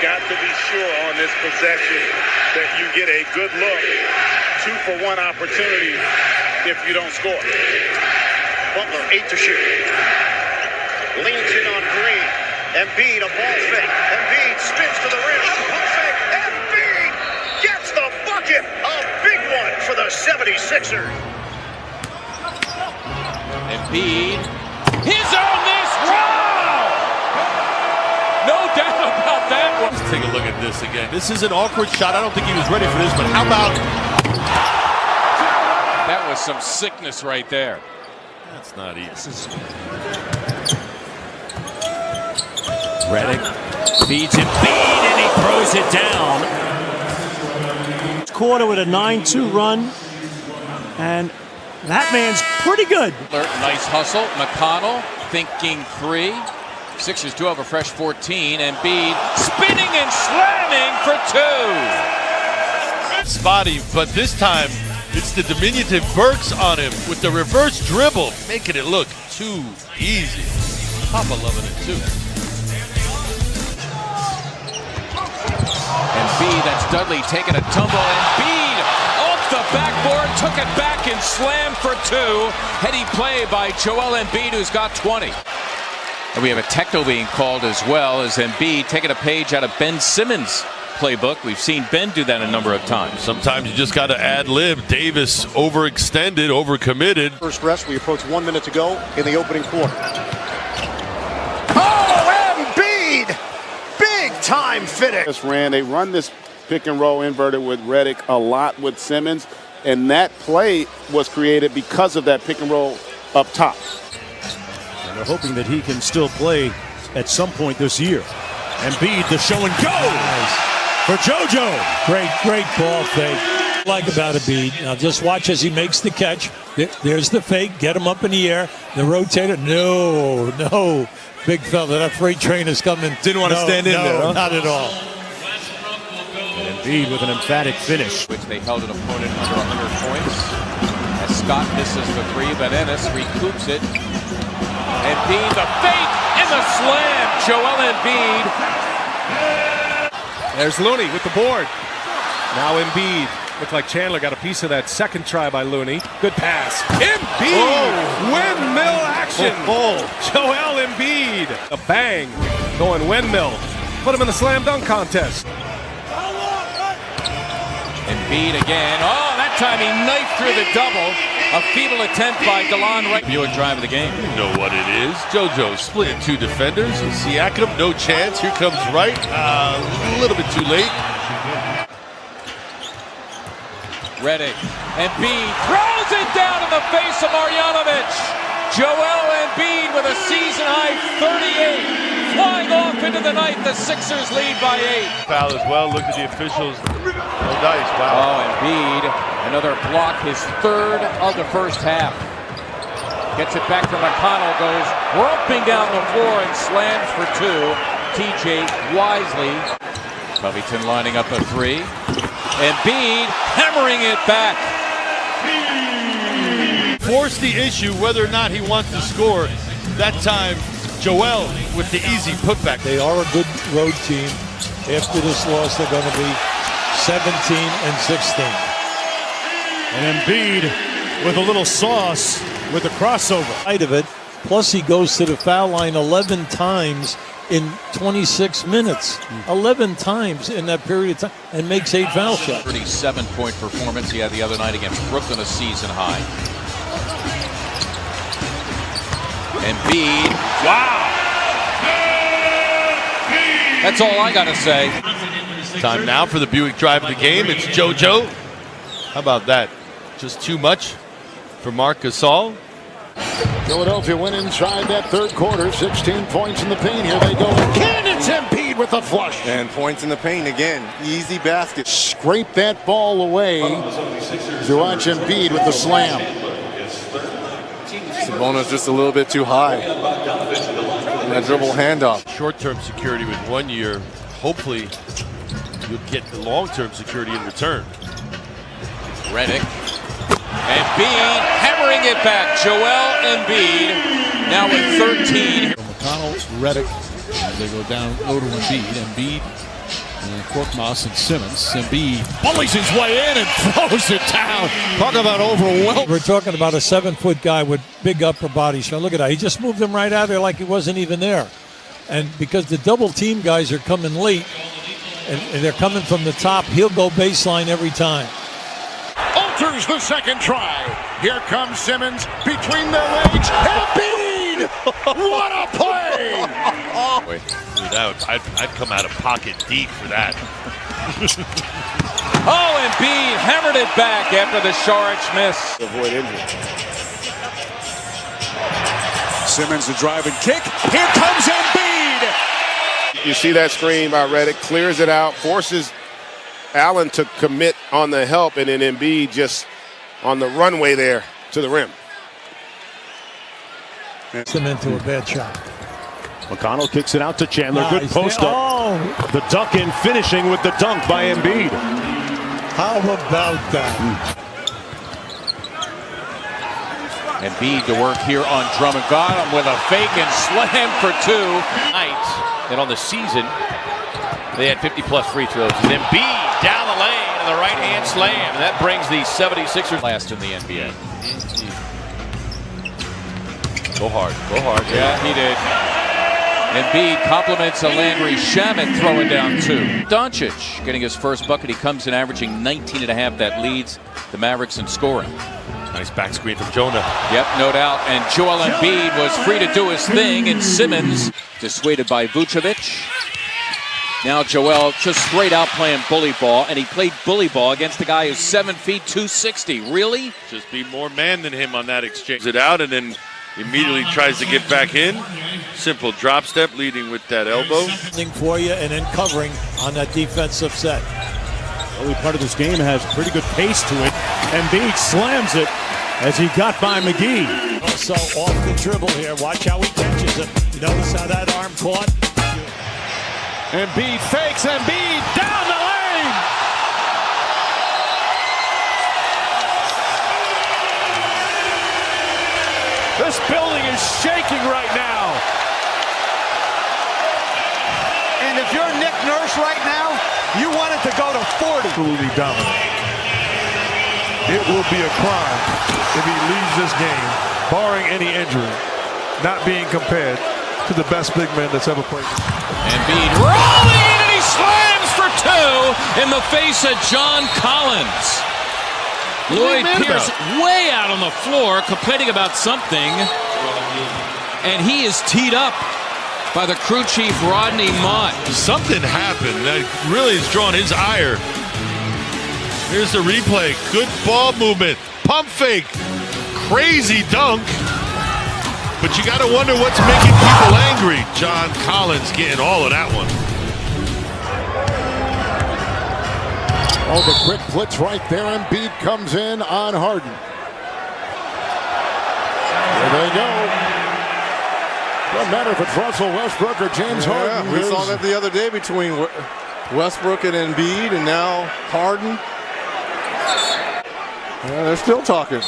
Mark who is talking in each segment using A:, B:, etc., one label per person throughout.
A: got to be sure on this possession that you get a good look. 2-for-1 opportunity if you don't score.
B: Butler, 8 to shoot. Leans in on Green. Embiid, a ball fake. Embiid spins to the rim. Ball fake. Embiid gets the bucket. A big one for the 76ers.
C: Embiid, his own this round! No doubt about that one.
D: Let's take a look at this again. This is an awkward shot. I don't think he was ready for this, but how about...
C: That was some sickness right there.
D: That's not easy.
E: Redick feeds Embiid and he throws it down.
F: Quarter with a 9-2 run, and that man's pretty good.
C: Nice hustle. McConnell thinking 3. Sixers do have a fresh 14. Embiid spinning and slamming for 2.
D: Spotty, but this time it's the diminutive Burks on him with the reverse dribble, making it look too easy. Papa loving it too.
C: Embiid, that's Dudley taking a tumble. Embiid off the backboard, took it back and slammed for 2. Heady play by Joel Embiid, who's got 20. And we have a techno being called as well as Embiid taking a page out of Ben Simmons' playbook. We've seen Ben do that a number of times.
D: Sometimes you just got to ad-lib. Davis overextended, overcommitted.
B: First rest, we approach 1 minute to go in the opening quarter. Oh, Embiid! Big time finish.
G: They run this pick and roll inverted with Redick a lot with Simmons, and that play was created because of that pick and roll up top.
F: And they're hoping that he can still play at some point this year. Embiid, the show and go for JoJo. Great ball fake. Like about Embiid. Now just watch as he makes the catch. There's the fake. Get him up in the air. The rotator. No. Big fella, that freight train is coming.
D: Didn't want to stand in there, huh?
F: Not at all. And Embiid with an emphatic finish.
C: Which they held an opponent under 100 points. As Scott misses the 3, but Ennis recoups it. Embiid, the fake and the slam. Joel Embiid.
H: There's Looney with the board. Now Embiid. Looked like Chandler got a piece of that second try by Looney. Good pass. Embiid! Windmill action! Joel Embiid. A bang. Going windmill. Put him in the slam dunk contest.
C: Embiid again. Oh, that time he knifed through the double. A feeble attempt by DeLon Wright. Buick drive of the game.
D: You know what it is. JoJo splitting 2 defenders. Siakam, no chance. Here comes Wright. A little bit too late.
C: Redick. Embiid throws it down in the face of Marjanovic. Joel Embiid with a season-high 38. Flying off into the night. The Sixers lead by 8.
D: Foul as well. Look at the officials. No dice. Wow.
C: Oh, Embiid. Another block. His 3rd of the first half. Gets it back to McConnell. Goes romping down the floor and slams for 2. TJ Wisely. Covington lining up a 3. Embiid hammering it back.
D: Force the issue whether or not he wants to score. That time, Joel with the easy putback.
F: They are a good road team. After this loss, they're going to be 17-16. And Embiid with a little sauce with the crossover. Height of it. Plus, he goes to the foul line 11 times in 26 minutes. 11 times in that period of time and makes 8 foul shots.
C: 37-point performance he had the other night against Brooklyn, a season high. Embiid. Wow. That's all I got to say.
D: Time now for the Buick drive of the game. It's JoJo. How about that? Just too much for Marc Gasol.
G: Philadelphia went inside that third quarter. 16 points in the paint. Here they go again. It's Embiid with the flush.
I: And points in the paint again. Easy basket.
G: Scrape that ball away to watch Embiid with the slam.
I: Sabonis just a little bit too high. And that dribble handoff.
D: Short-term security with 1 year. Hopefully, you'll get the long-term security in return.
C: Redick. Embiid hammering it back. Joel Embiid now with 13.
J: McConnell, Redick, they go down low to Embiid. Embiid
F: Korkmaz and Simmons. Embiid bullies his way in and throws it down. Talk about overwhelmed. We're talking about a 7-foot guy with big upper body. So look at that. He just moved him right out there like he wasn't even there. And because the double team guys are coming late and they're coming from the top, he'll go baseline every time.
A: Alters the second try. Here comes Simmons between their legs. Embiid! What a play!
D: I'd come out of pocket deep for that.
C: Oh, Embiid hammered it back after the Saric miss.
G: Avoid injury.
F: Simmons the drive and kick. Here comes Embiid.
G: You see that screen by Redick, clears it out, forces Allen to commit on the help, and then Embiid just on the runway there to the rim.
F: Sends him into a bad shot. McConnell kicks it out to Chandler. Good post up. The duck in, finishing with the dunk by Embiid. How about that?
C: Embiid to work here on Drummond. Got him with a fake and slam for two. And on the season, they had 50-plus free throws. And Embiid down the lane and the right-hand slam. And that brings the 76ers last in the NBA. Go hard, go hard. Yeah, he did. Embiid compliments a Landry Shamet throwing down two. Doncic getting his first bucket. He comes in averaging 19.5. That leads the Mavericks in scoring.
D: Nice back screen from Jonah.
C: Yep, no doubt. And Joel Embiid was free to do his thing, and Simmons dissuaded by Vucevic. Now Joel just straight out playing bully ball, and he played bully ball against a guy who's 7 feet 260. Really?
D: Just be more man than him on that exchange. It out and then immediately tries to get back in. Simple drop step leading with that elbow.
F: For you and then covering on that defensive set. Early part of this game has pretty good pace to it. Embiid slams it as he got by McGee. Also off the dribble here. Watch how he catches it. You notice how that arm caught? Embiid fakes. Embiid down the lane. This building is shaking right now.
B: And if you're Nick Nurse right now, you want it to go to 40.
F: Absolutely dominant. It will be a crime if he leaves this game, barring any injury, not being compared to the best big man that's ever played.
C: Embiid rolling in and he slams for two in the face of John Collins. Lloyd Pierce way out on the floor complaining about something, and he is teed up by the crew chief Rodney Mott.
D: Something happened that really has drawn his ire. Here's the replay. Good ball movement. Pump fake. Crazy dunk. But you got to wonder what's making people angry. John Collins getting all of that one.
J: Oh, the quick blitz right there. Embiid comes in on Harden. There they go. Doesn't matter if it's Russell Westbrook or James Harden.
I: We saw that the other day between Westbrook and Embiid, and now Harden. Yeah, they're still talking.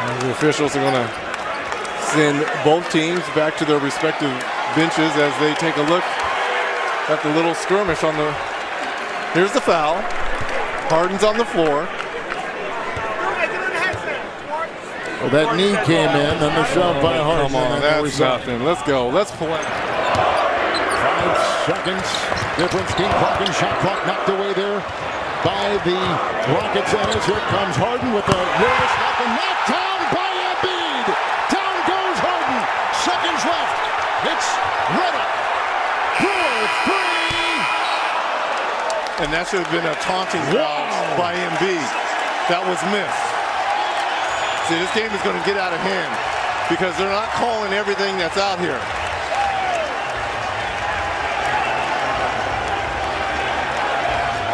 I: And the officials are going to send both teams back to their respective benches as they take a look at the little skirmish on the. Here's the foul. Harden's on the floor.
J: Well, that knee came in, and the shove by Harden.
I: Come on, that's nothing. Let's go. Let's play.
J: 5 seconds difference. Game clock and shot clock knocked away there by the Rockets. And here comes Harden with a roll stop and knocked down by Embiid. Down goes Harden. Seconds left. It's Redick.
I: And that should have been a taunting foul by Embiid. That was missed. See, this game is going to get out of hand because they're not calling everything that's out here.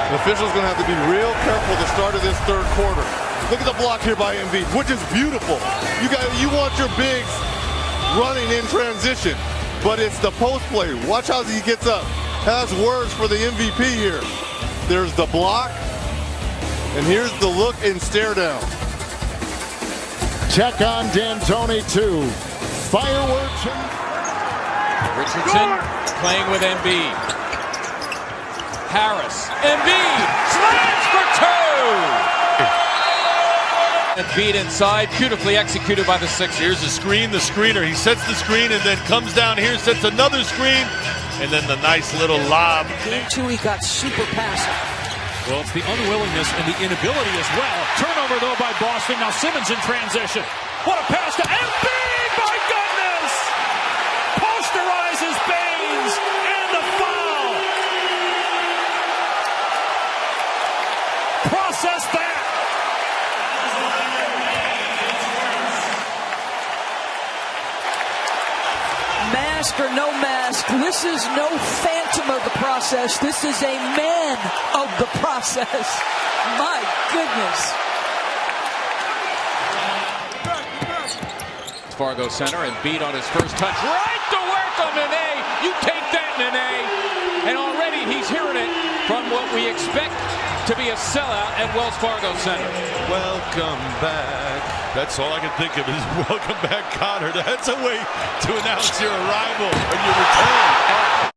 I: The official's going to have to be real careful at the start of this third quarter. Look at the block here by Embiid, which is beautiful. You want your bigs running in transition, but it's the post play. Watch how he gets up. Has words for the MVP here. There's the block, and here's the look and stare down.
J: check on D'Antoni too. Fireworks and
C: Richardson playing with Embiid. Harris. Embiid slams for two. Embiid inside, beautifully executed by the Sixers.
D: Here's the screen, the screener. He sets the screen and then comes down here, sets another screen, and then the nice little lob.
K: Game 2, he got super passive.
E: Well, it's the unwillingness and the inability as well. Turnover, though, by Boston. Now Simmons in transition. What a pass to Embiid! My goodness! Posterizes Baines and the foul. Process that.
K: Mask or no mask, this is no phantom of the process. This is a man of the process. My goodness.
C: Fargo center, and Embiid on his first touch. Right to work on Nene. You take that, Nene. And already he's hearing it from what we expect to be a sellout at Wells Fargo Center.
D: Welcome back. That's all I can think of is welcome back, Connor. That's a way to announce your arrival and your return.